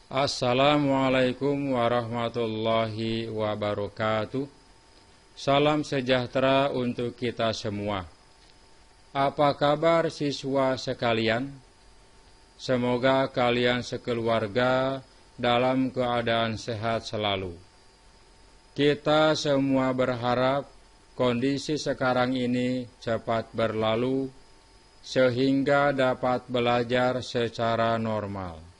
Assalamualaikum warahmatullahi wabarakatuh. Salam sejahtera untuk kita semua. Apa kabar siswa sekalian? Semoga kalian sekeluarga dalam keadaan sehat selalu. Kita semua berharap kondisi sekarang ini cepat berlalu sehingga dapat belajar secara normal.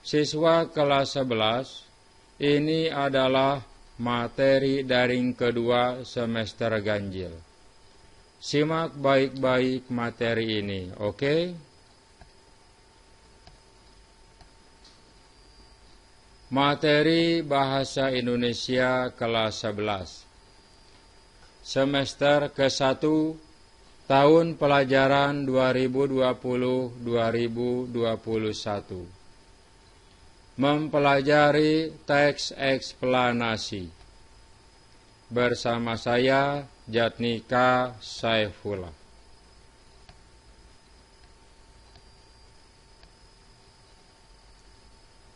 Siswa kelas 11, ini adalah materi daring kedua semester ganjil. Simak baik-baik materi ini, oke? Materi Bahasa Indonesia kelas 11. Semester ke-1, tahun pelajaran 2020-2021. Mempelajari teks eksplanasi. Bersama saya, Jatnika Saifullah.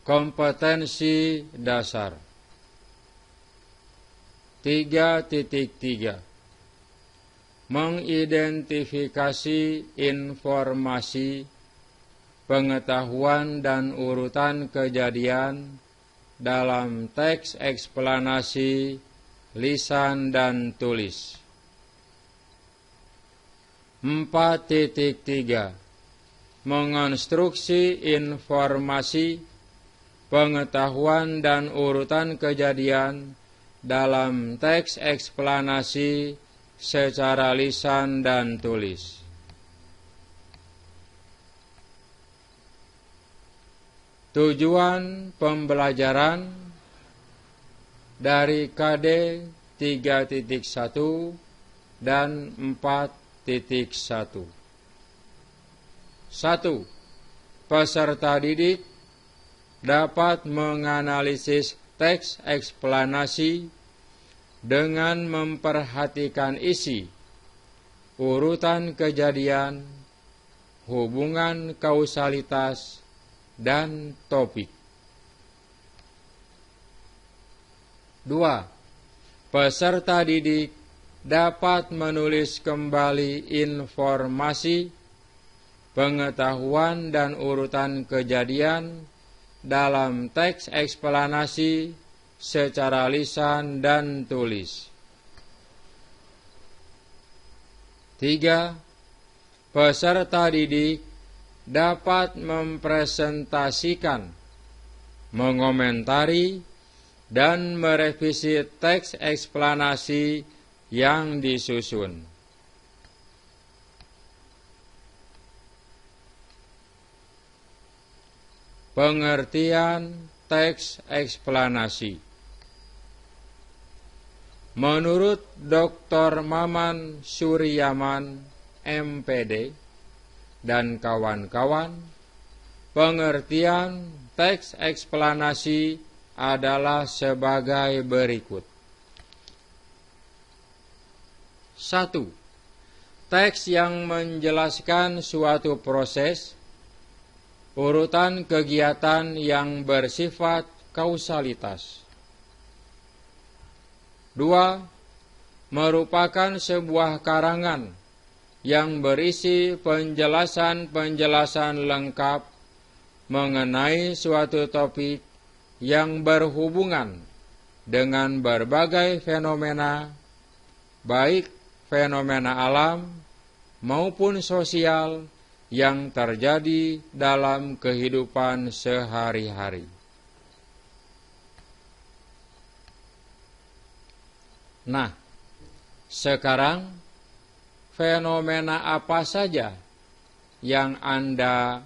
Kompetensi dasar 3.3. Mengidentifikasi informasi, pengetahuan dan urutan kejadian dalam teks eksplanasi, lisan dan tulis. 4.3. Mengonstruksi informasi, pengetahuan dan urutan kejadian dalam teks eksplanasi secara lisan dan tulis. Tujuan pembelajaran dari KD 3.1 dan 4.1. 1. Peserta didik dapat menganalisis teks eksplanasi dengan memperhatikan isi, urutan kejadian, hubungan kausalitas, dan topik. 2. Peserta didik dapat menulis kembali informasi, pengetahuan dan urutan kejadian dalam teks eksplanasi secara lisan dan tulis. 3. Peserta didik dapat mempresentasikan, mengomentari, dan merevisi teks eksplanasi yang disusun. Pengertian teks eksplanasi. Menurut Dr. Maman Suryaman, MPD, dan kawan-kawan, pengertian teks eksplanasi adalah sebagai berikut. 1. Teks yang menjelaskan suatu proses, urutan kegiatan yang bersifat kausalitas. 2. Merupakan sebuah karangan yang berisi penjelasan-penjelasan lengkap mengenai suatu topik yang berhubungan dengan berbagai fenomena, baik fenomena alam maupun sosial yang terjadi dalam kehidupan sehari-hari. Nah, sekarang fenomena apa saja yang Anda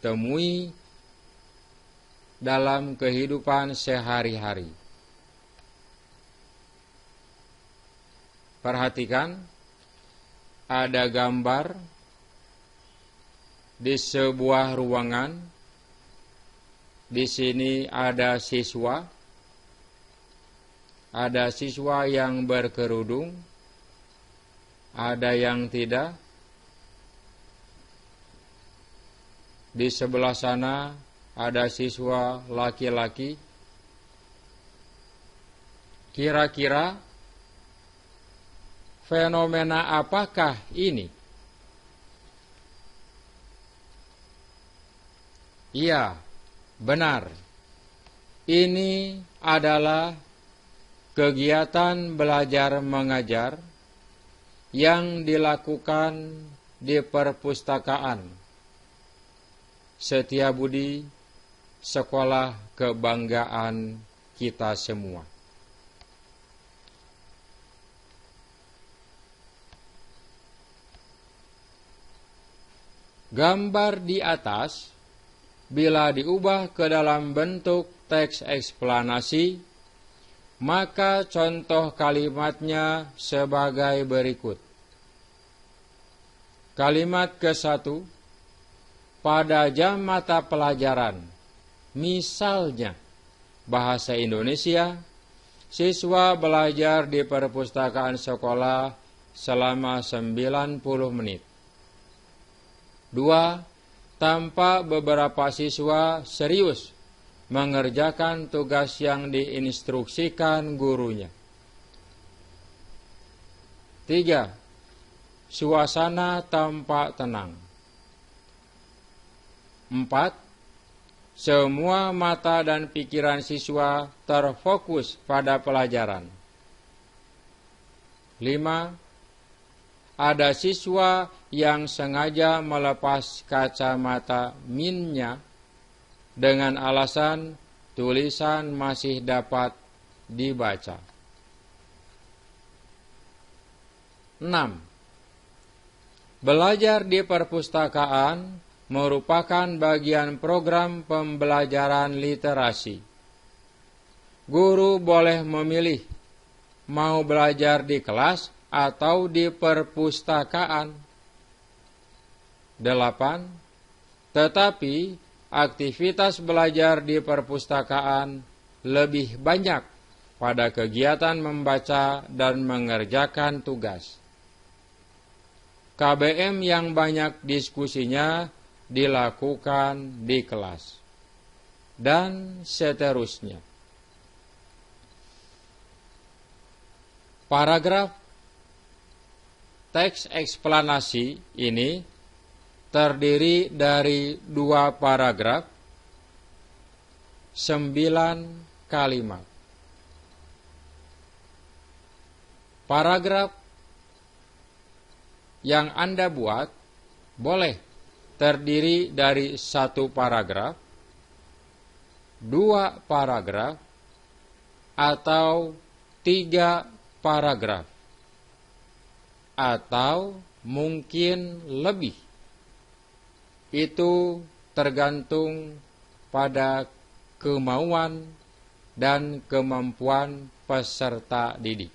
temui dalam kehidupan sehari-hari? Perhatikan, ada gambar di sebuah ruangan. Di sini ada siswa yang berkerudung, ada yang tidak. Di sebelah sana ada siswa laki-laki. Kira-kira fenomena apakah ini? Iya, benar. Ini adalah kegiatan belajar mengajar yang dilakukan di perpustakaan Setiabudi, sekolah kebanggaan kita semua. Gambar di atas bila diubah ke dalam bentuk teks eksplanasi, maka contoh kalimatnya sebagai berikut. Kalimat ke-1, pada jam mata pelajaran, misalnya bahasa Indonesia, siswa belajar di perpustakaan sekolah selama 90 menit. 2. Tampak beberapa siswa serius mengerjakan tugas yang diinstruksikan gurunya. 3. Suasana tampak tenang. 4. Semua mata dan pikiran siswa terfokus pada pelajaran. 5. Ada siswa yang sengaja melepas kacamata minnya dengan alasan tulisan masih dapat dibaca. 6. Belajar di perpustakaan merupakan bagian program pembelajaran literasi. Guru boleh memilih mau belajar di kelas atau di perpustakaan. 8. Tetapi aktivitas belajar di perpustakaan lebih banyak pada kegiatan membaca dan mengerjakan tugas. KBM yang banyak diskusinya dilakukan di kelas, dan seterusnya. Paragraf teks eksplanasi ini terdiri dari 2 paragraf, 9 kalimat. Paragraf yang Anda buat boleh terdiri dari 1 paragraf, 2 paragraf, atau 3 paragraf, atau mungkin lebih. Itu tergantung pada kemauan dan kemampuan peserta didik.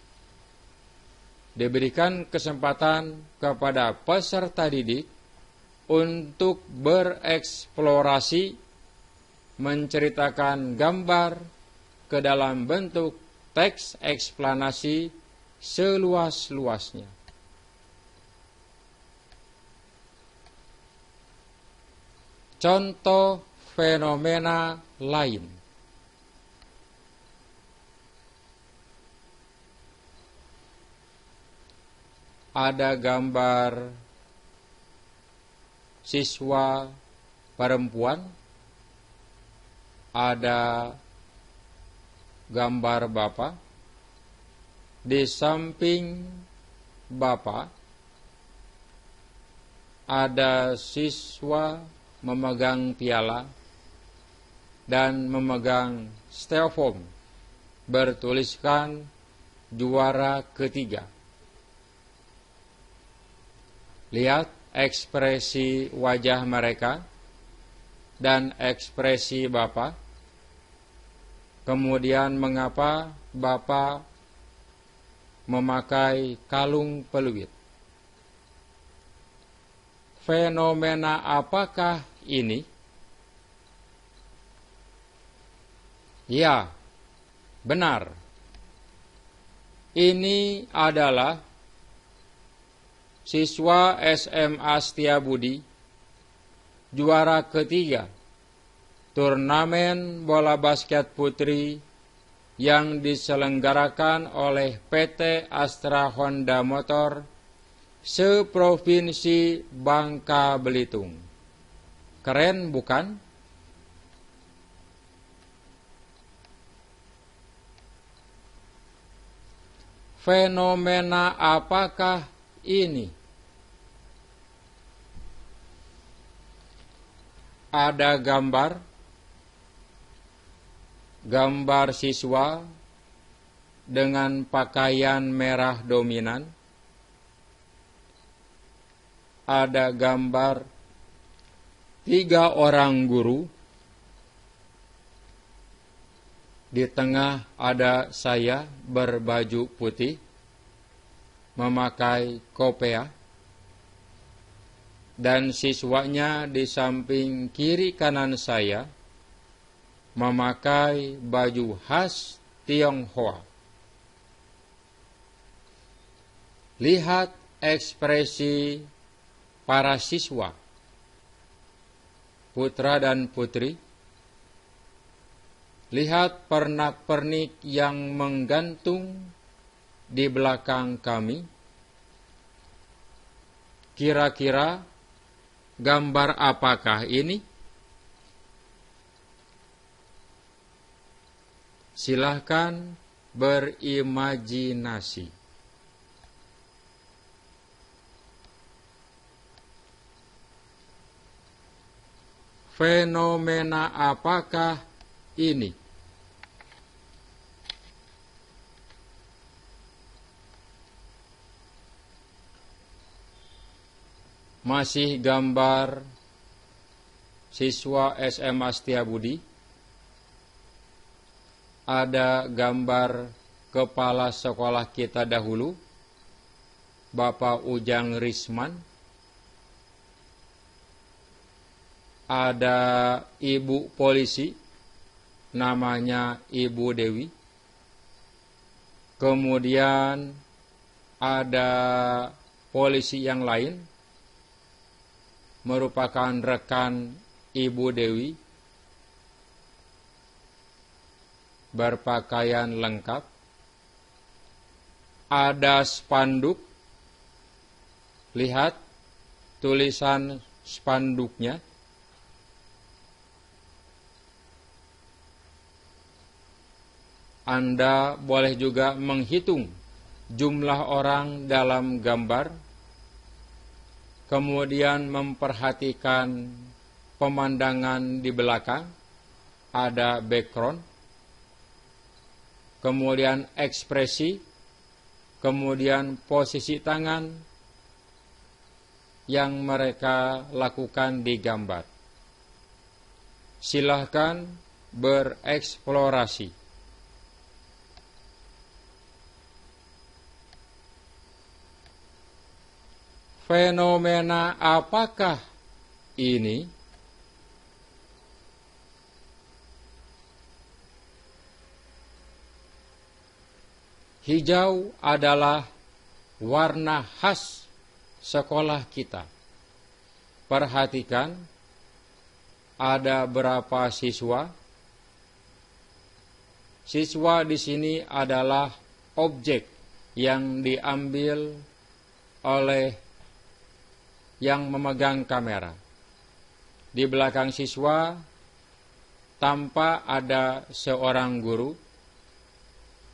Diberikan kesempatan kepada peserta didik untuk bereksplorasi, menceritakan gambar ke dalam bentuk teks eksplanasi seluas-luasnya. Contoh fenomena lain. Ada gambar siswa perempuan, ada gambar bapak. Di samping bapak ada siswa memegang piala dan memegang styrofoam bertuliskan juara ketiga. Lihat ekspresi wajah mereka dan ekspresi Bapak. Kemudian mengapa Bapak memakai kalung peluit? Fenomena apakah ini? Ya, benar. Ini adalah siswa SMA Setiabudi, juara ketiga turnamen bola basket putri yang diselenggarakan oleh PT Astra Honda Motor seprovinsi Bangka Belitung. Keren bukan? Fenomena apakah ini? Ada gambar siswa dengan pakaian merah dominan. Ada gambar 3 orang guru. Di tengah ada saya berbaju putih, memakai kopea, dan siswanya di samping kiri kanan saya memakai baju khas Tionghoa. Lihat ekspresi para siswa, putra dan putri. Lihat pernak-pernik yang menggantung di belakang kami. Kira-kira gambar apakah ini? Silahkan berimajinasi. Fenomena apakah ini? Masih gambar siswa SMA Setiabudi. Ada gambar kepala sekolah kita dahulu, Bapak Ujang Risman. Ada ibu polisi, namanya Ibu Dewi. Kemudian ada polisi yang lain, merupakan rekan Ibu Dewi, berpakaian lengkap. Ada spanduk. Lihat tulisan spanduknya. Anda boleh juga menghitung jumlah orang dalam gambar, kemudian memperhatikan pemandangan di belakang, ada background, kemudian ekspresi, kemudian posisi tangan yang mereka lakukan di gambar. Silahkan bereksplorasi. Fenomena apakah ini? Hijau adalah warna khas sekolah kita. Perhatikan, ada berapa siswa? Siswa di sini adalah objek yang diambil oleh yang memegang kamera. Di belakang siswa tampak ada seorang guru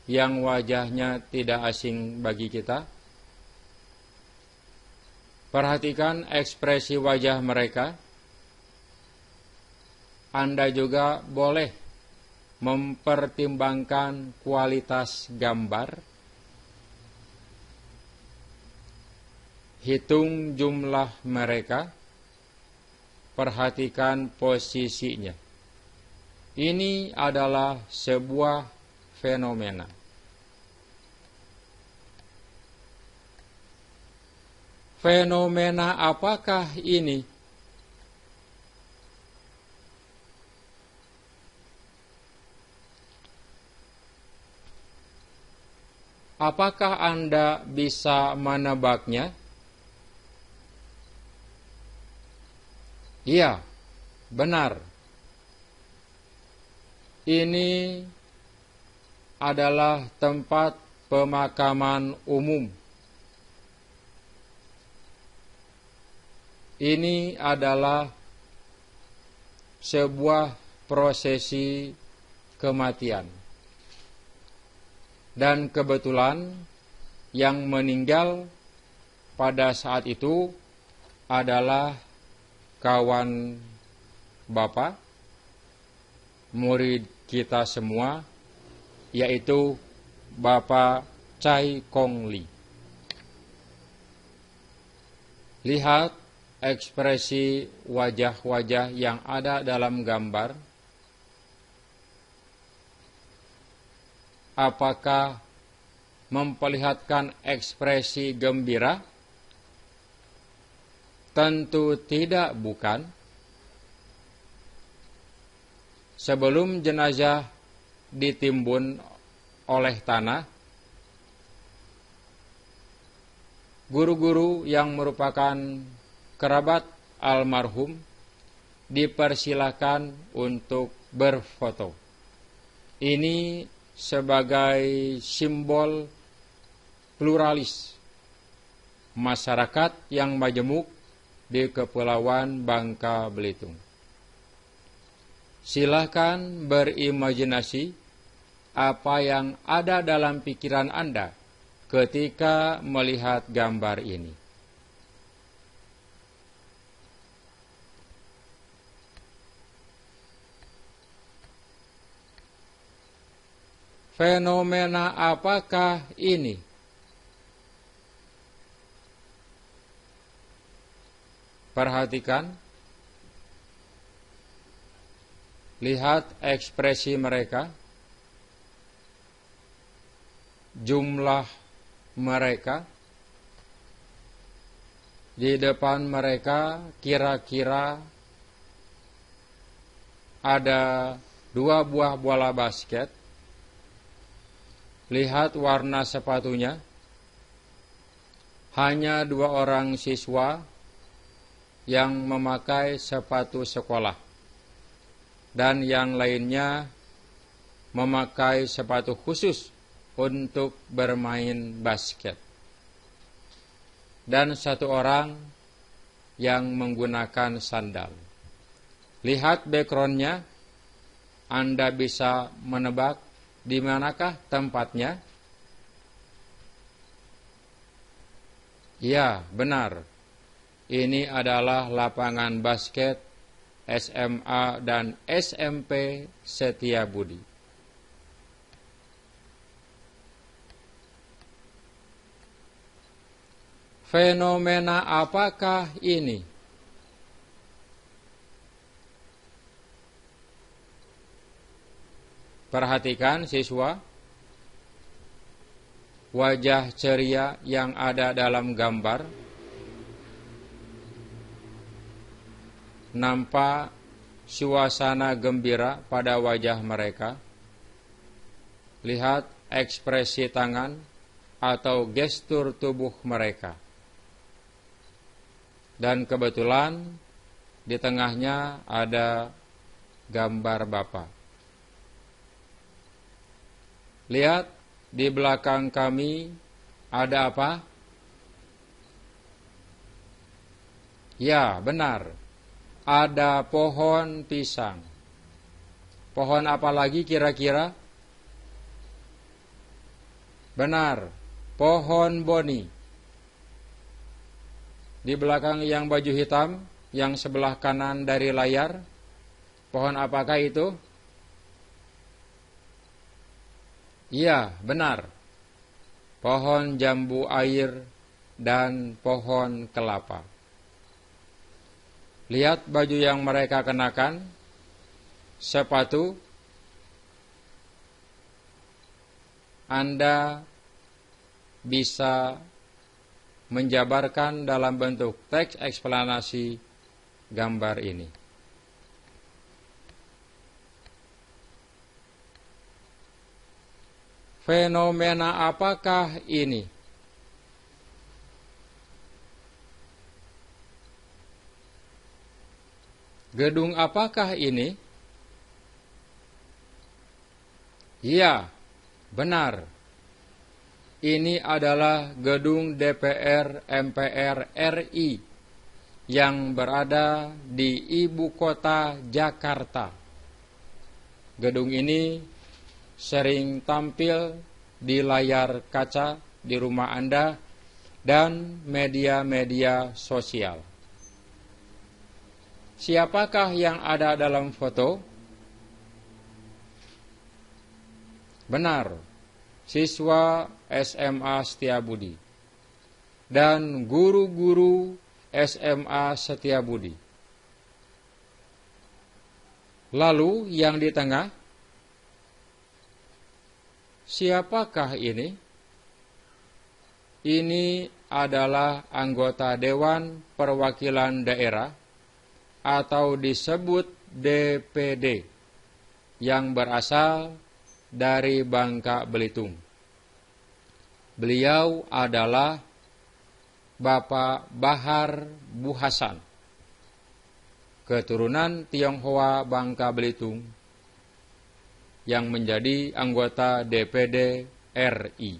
yang wajahnya tidak asing bagi kita. Perhatikan ekspresi wajah mereka. Anda juga boleh mempertimbangkan kualitas gambar. Hitung jumlah mereka, perhatikan posisinya. Ini adalah sebuah fenomena. Fenomena apakah ini? Apakah Anda bisa menebaknya? Iya, benar. ini adalah tempat pemakaman umum. Ini adalah sebuah prosesi kematian. Dan kebetulan yang meninggal pada saat itu adalah kawan Bapak, murid kita semua, yaitu Bapak Chai Kong Li. Lihat ekspresi wajah-wajah yang ada dalam gambar. Apakah memperlihatkan ekspresi gembira? Tentu tidak, bukan. Sebelum jenazah ditimbun oleh tanah, guru-guru yang merupakan kerabat almarhum dipersilakan untuk berfoto. Ini sebagai simbol pluralis masyarakat yang majemuk di Kepulauan Bangka Belitung. Silakan berimajinasi apa yang ada dalam pikiran Anda ketika melihat gambar ini. Fenomena apakah ini? Perhatikan, lihat ekspresi mereka, jumlah mereka, di depan mereka kira-kira ada 2 buah bola basket. Lihat warna sepatunya, hanya 2 orang siswa yang memakai sepatu sekolah, dan yang lainnya memakai sepatu khusus untuk bermain basket. Dan 1 orang yang menggunakan sandal. Lihat backgroundnya, Anda bisa menebak di manakah tempatnya? Ya, benar. Ini adalah lapangan basket SMA dan SMP Setiabudi. Fenomena apakah ini? Perhatikan siswa, wajah ceria yang ada dalam gambar, nampak suasana gembira pada wajah mereka. Lihat ekspresi tangan atau gestur tubuh mereka. Dan kebetulan di tengahnya ada gambar Bapak. Lihat di belakang kami ada apa? Ya, benar. Ada pohon pisang. Pohon apa lagi kira-kira? Benar, pohon boni. Di belakang yang baju hitam, yang sebelah kanan dari layar, pohon apakah itu? Iya, benar. Pohon jambu air dan pohon kelapa. Lihat baju yang mereka kenakan, sepatu. Anda bisa menjabarkan dalam bentuk teks eksplanasi gambar ini. Fenomena apakah ini? Gedung apakah ini? Ya, benar. Ini adalah gedung DPR MPR RI yang berada di ibu kota Jakarta. Gedung ini sering tampil di layar kaca di rumah Anda dan media-media sosial. Siapakah yang ada dalam foto? Benar, siswa SMA Setiabudi dan guru-guru SMA Setiabudi. Lalu yang di tengah, siapakah ini? Ini adalah anggota Dewan Perwakilan Daerah atau disebut DPD yang berasal dari Bangka Belitung. Beliau adalah Bapak Bahar Buhasan, keturunan Tionghoa Bangka Belitung, yang menjadi anggota DPD RI.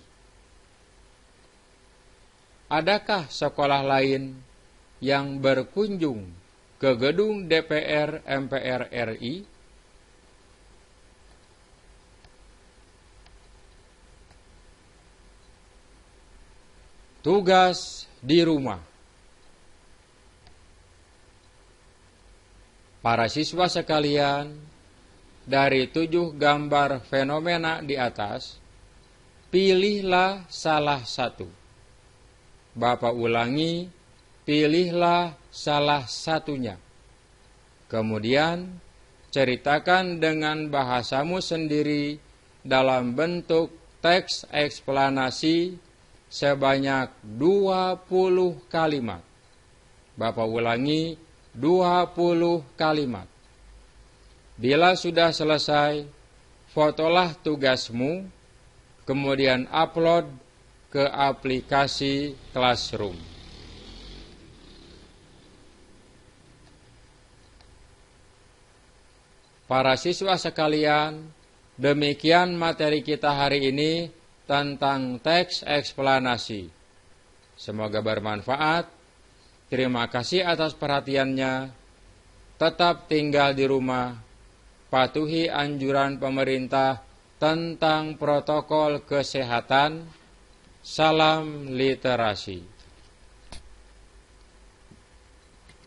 Adakah sekolah lain yang berkunjung ke gedung DPR MPR RI? Tugas di rumah. Para siswa sekalian, dari 7 gambar fenomena di atas, pilihlah salah satu. Bapak ulangi, pilihlah salah satunya. Kemudian, ceritakan dengan bahasamu sendiri dalam bentuk teks eksplanasi sebanyak 20 kalimat. Bapak ulangi, 20 kalimat. Bila sudah selesai, fotolah tugasmu, kemudian upload ke aplikasi Classroom. Para siswa sekalian, demikian materi kita hari ini tentang teks eksplanasi. Semoga bermanfaat. Terima kasih atas perhatiannya. Tetap tinggal di rumah. Patuhi anjuran pemerintah tentang protokol kesehatan. Salam literasi.